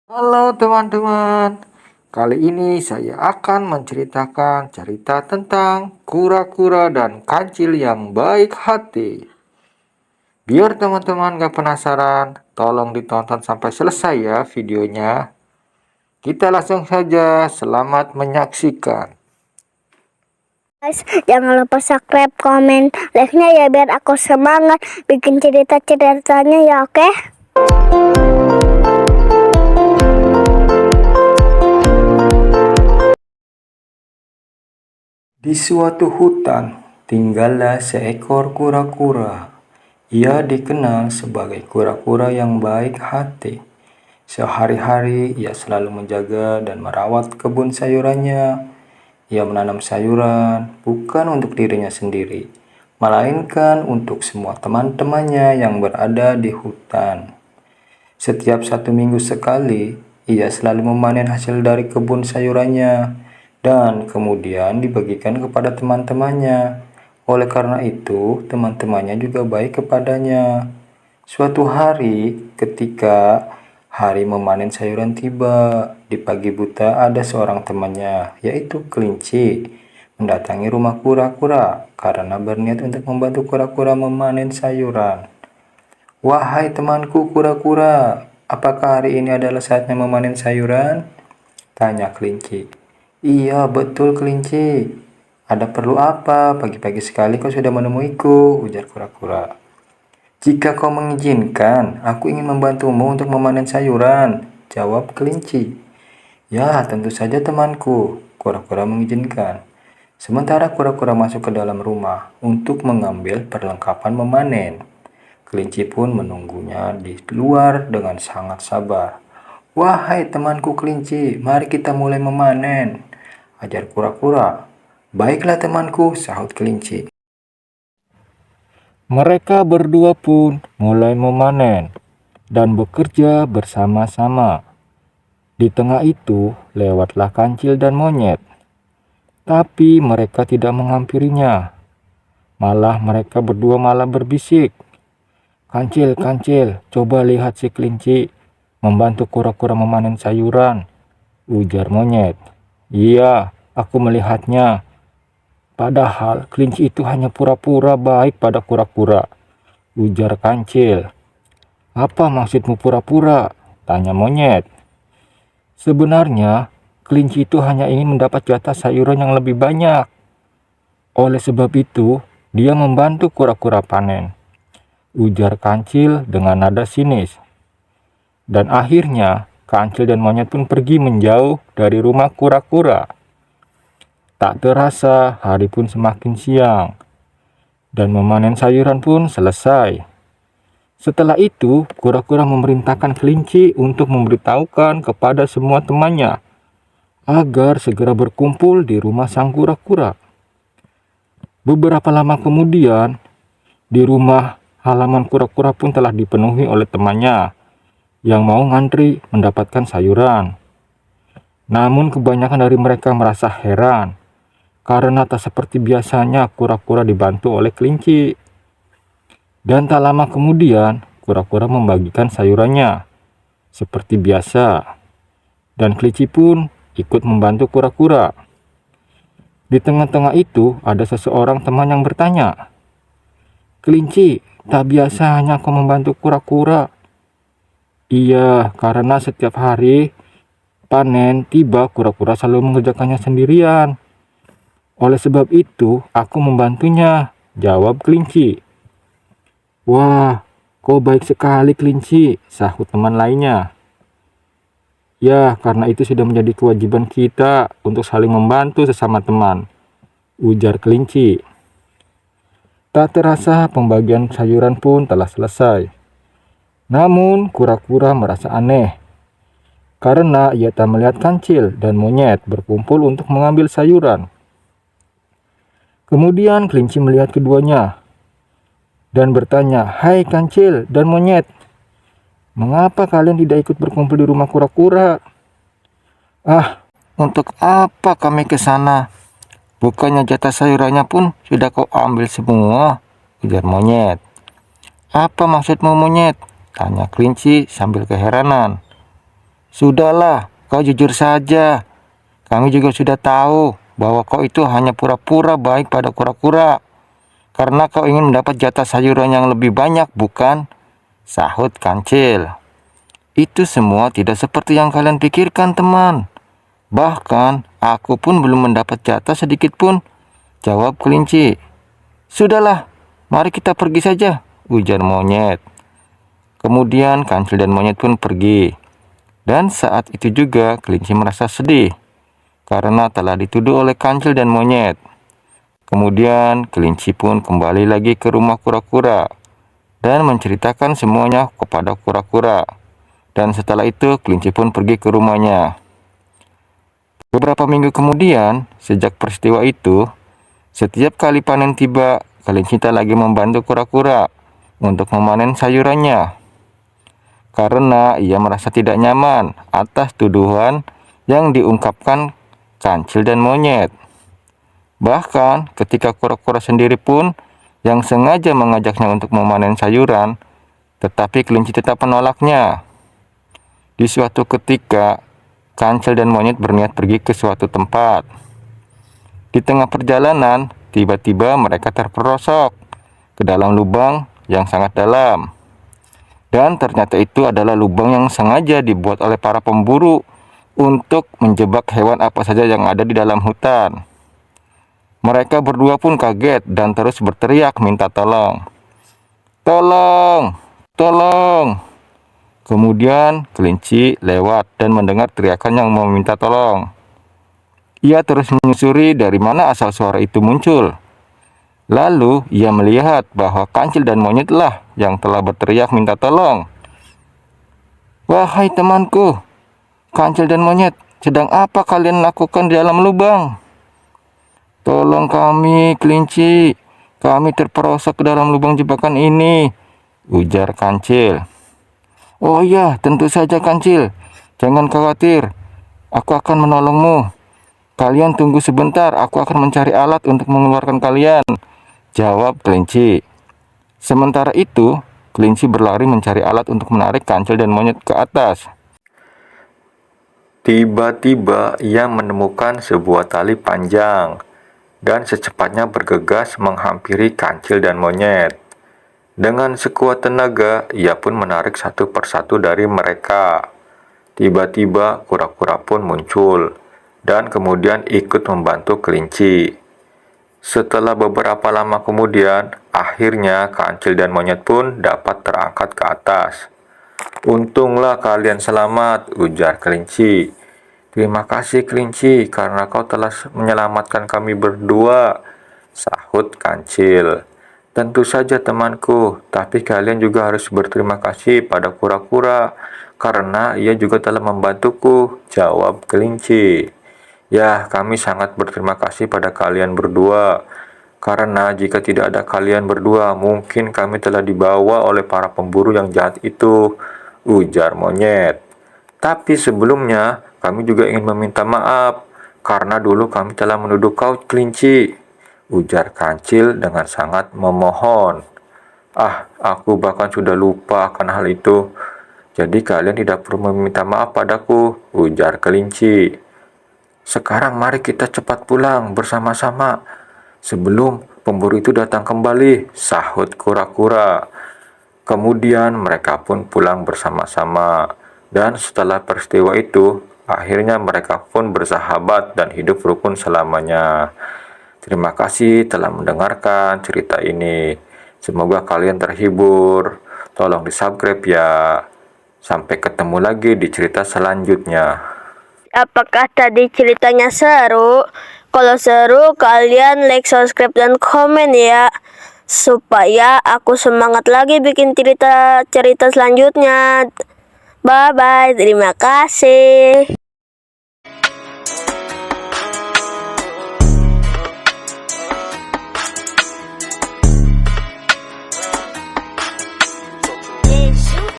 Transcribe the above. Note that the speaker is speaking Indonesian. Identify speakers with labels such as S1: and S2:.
S1: Halo teman-teman, kali ini saya akan menceritakan cerita tentang kura-kura dan kancil yang baik hati. Biar teman-teman gak penasaran, tolong ditonton sampai selesai ya videonya. Kita langsung saja, selamat menyaksikan.
S2: Guys, jangan lupa subscribe, komen, like-nya ya biar aku semangat bikin cerita-ceritanya ya, oke?
S1: Di suatu hutan, tinggallah seekor kura-kura. Ia dikenal sebagai kura-kura yang baik hati. Sehari-hari ia selalu menjaga dan merawat kebun sayurannya. Ia menanam sayuran bukan untuk dirinya sendiri, melainkan untuk semua teman-temannya yang berada di hutan. Setiap 1 minggu sekali, ia selalu memanen hasil dari kebun sayurannya dan kemudian dibagikan kepada teman-temannya. Oleh karena itu, teman-temannya juga baik kepadanya. Suatu hari, ketika hari memanen sayuran tiba, di pagi buta ada seorang temannya, yaitu kelinci, mendatangi rumah kura-kura karena berniat untuk membantu kura-kura memanen sayuran. Wahai temanku kura-kura, apakah hari ini adalah saatnya memanen sayuran? Tanya kelinci. Iya, betul kelinci. Ada perlu apa? Pagi-pagi sekali kau sudah menemuiku, ujar kura-kura. Jika kau mengizinkan, aku ingin membantumu untuk memanen sayuran, jawab kelinci. Ya, tentu saja temanku, kura-kura mengizinkan. Sementara kura-kura masuk ke dalam rumah untuk mengambil perlengkapan memanen. Kelinci pun menunggunya di luar dengan sangat sabar. Wahai temanku kelinci, mari kita mulai memanen, ajar kura-kura. Baiklah temanku, sahut kelinci. Mereka berdua pun mulai memanen dan bekerja bersama-sama. Di tengah itu lewatlah kancil dan monyet. Tapi mereka tidak menghampirinya. Malah mereka berdua malah berbisik. Kancil, kancil, coba lihat si kelinci membantu kura-kura memanen sayuran, ujar monyet. Iya, aku melihatnya. Padahal kelinci itu hanya pura-pura baik pada kura-kura, ujar kancil. Apa maksudmu pura-pura? Tanya monyet. Sebenarnya, kelinci itu hanya ingin mendapat jatah sayuran yang lebih banyak. Oleh sebab itu, dia membantu kura-kura panen, ujar kancil dengan nada sinis. Dan akhirnya, kancil dan monyet pun pergi menjauh dari rumah kura-kura. Tak terasa, hari pun semakin siang, dan memanen sayuran pun selesai. Setelah itu, kura-kura memerintahkan kelinci untuk memberitahukan kepada semua temannya agar segera berkumpul di rumah sang kura-kura. Beberapa lama kemudian, di rumah halaman kura-kura pun telah dipenuhi oleh temannya yang mau ngantri mendapatkan sayuran. Namun kebanyakan dari mereka merasa heran karena tak seperti biasanya kura-kura dibantu oleh kelinci. Dan tak lama kemudian, kura-kura membagikan sayurannya seperti biasa. Dan kelinci pun ikut membantu kura-kura. Di tengah-tengah itu ada seseorang teman yang bertanya, Kelinci, tak biasanya kau membantu kura-kura. Iya, karena setiap hari panen tiba kura-kura selalu mengerjakannya sendirian. Oleh sebab itu, aku membantunya, jawab kelinci. Wah, kau baik sekali kelinci, sahut teman lainnya. Ya, karena itu sudah menjadi kewajiban kita untuk saling membantu sesama teman, ujar kelinci. Tak terasa pembagian sayuran pun telah selesai. Namun, kura-kura merasa aneh karena ia tak melihat kancil dan monyet berkumpul untuk mengambil sayuran. Kemudian kelinci melihat keduanya dan bertanya, Hai kancil dan monyet, mengapa kalian tidak ikut berkumpul di rumah kura-kura? Ah, untuk apa kami ke sana? Bukannya jatah sayurannya pun sudah kau ambil semua, ujar monyet. Apa maksudmu monyet? Tanya kelinci sambil keheranan. Sudahlah, kau jujur saja. Kami juga sudah tahu bahwa kau itu hanya pura-pura baik pada kura-kura. Karena kau ingin mendapat jatah sayuran yang lebih banyak, bukan? Sahut Kancil. Itu semua tidak seperti yang kalian pikirkan, teman. Bahkan, aku pun belum mendapat jatah sedikit pun, jawab kelinci. Sudahlah, mari kita pergi saja, ujar monyet. Kemudian Kancil dan monyet pun pergi. Dan saat itu juga kelinci merasa sedih karena telah dituduh oleh Kancil dan monyet. Kemudian kelinci pun kembali lagi ke rumah kura-kura dan menceritakan semuanya kepada kura-kura. Dan setelah itu kelinci pun pergi ke rumahnya. Beberapa minggu kemudian, sejak peristiwa itu, setiap kali panen tiba, kelinci tak lagi membantu kura-kura untuk memanen sayurannya. Karena ia merasa tidak nyaman atas tuduhan yang diungkapkan Kancil dan monyet. Bahkan ketika kura-kura sendiri pun yang sengaja mengajaknya untuk memanen sayuran, tetapi kelinci tetap menolaknya. Di suatu ketika, Kancil dan monyet berniat pergi ke suatu tempat. Di tengah perjalanan, tiba-tiba mereka terperosok ke dalam lubang yang sangat dalam. Dan ternyata itu adalah lubang yang sengaja dibuat oleh para pemburu untuk menjebak hewan apa saja yang ada di dalam hutan. Mereka berdua pun kaget dan terus berteriak minta tolong. Tolong! Tolong! Kemudian kelinci lewat dan mendengar teriakan yang meminta tolong. Ia terus menyusuri dari mana asal suara itu muncul. Lalu ia melihat bahwa Kancil dan monyetlah yang telah berteriak minta tolong. Wahai temanku, Kancil dan monyet, sedang apa kalian lakukan di dalam lubang? Tolong kami, kelinci. Kami terperosok ke dalam lubang jebakan ini, ujar Kancil. Oh iya, tentu saja Kancil. Jangan khawatir, aku akan menolongmu. Kalian tunggu sebentar, aku akan mencari alat untuk mengeluarkan kalian, jawab kelinci. Sementara itu, kelinci berlari mencari alat untuk menarik Kancil dan monyet ke atas. Tiba-tiba ia menemukan sebuah tali panjang dan secepatnya bergegas menghampiri Kancil dan monyet. Dengan sekuat tenaga, ia pun menarik satu persatu dari mereka. Tiba-tiba kura-kura pun muncul dan kemudian ikut membantu kelinci. Setelah beberapa lama kemudian, akhirnya Kancil dan monyet pun dapat terangkat ke atas. Untunglah kalian selamat, ujar kelinci. Terima kasih kelinci, karena kau telah menyelamatkan kami berdua, sahut Kancil. Tentu saja temanku, tapi kalian juga harus berterima kasih pada kura-kura, karena ia juga telah membantuku, jawab kelinci. Ya, kami sangat berterima kasih pada kalian berdua. Karena jika tidak ada kalian berdua, mungkin kami telah dibawa oleh para pemburu yang jahat itu, ujar monyet. Tapi sebelumnya, kami juga ingin meminta maaf, karena dulu kami telah menuduh kau kelinci, ujar Kancil dengan sangat memohon. Ah, aku bahkan sudah lupa akan hal itu. Jadi kalian tidak perlu meminta maaf padaku, ujar kelinci. Sekarang mari kita cepat pulang bersama-sama sebelum pemburu itu datang kembali, sahut kura-kura. Kemudian mereka pun pulang bersama-sama. Dan setelah peristiwa itu, akhirnya mereka pun bersahabat dan hidup rukun selamanya. Terima kasih telah mendengarkan cerita ini. Semoga kalian terhibur. Tolong di-subscribe ya. Sampai ketemu lagi di cerita selanjutnya.
S2: Apakah tadi ceritanya seru? Kalau seru, kalian like, subscribe, dan komen ya. Supaya aku semangat lagi bikin cerita-cerita selanjutnya. Bye-bye, terima kasih.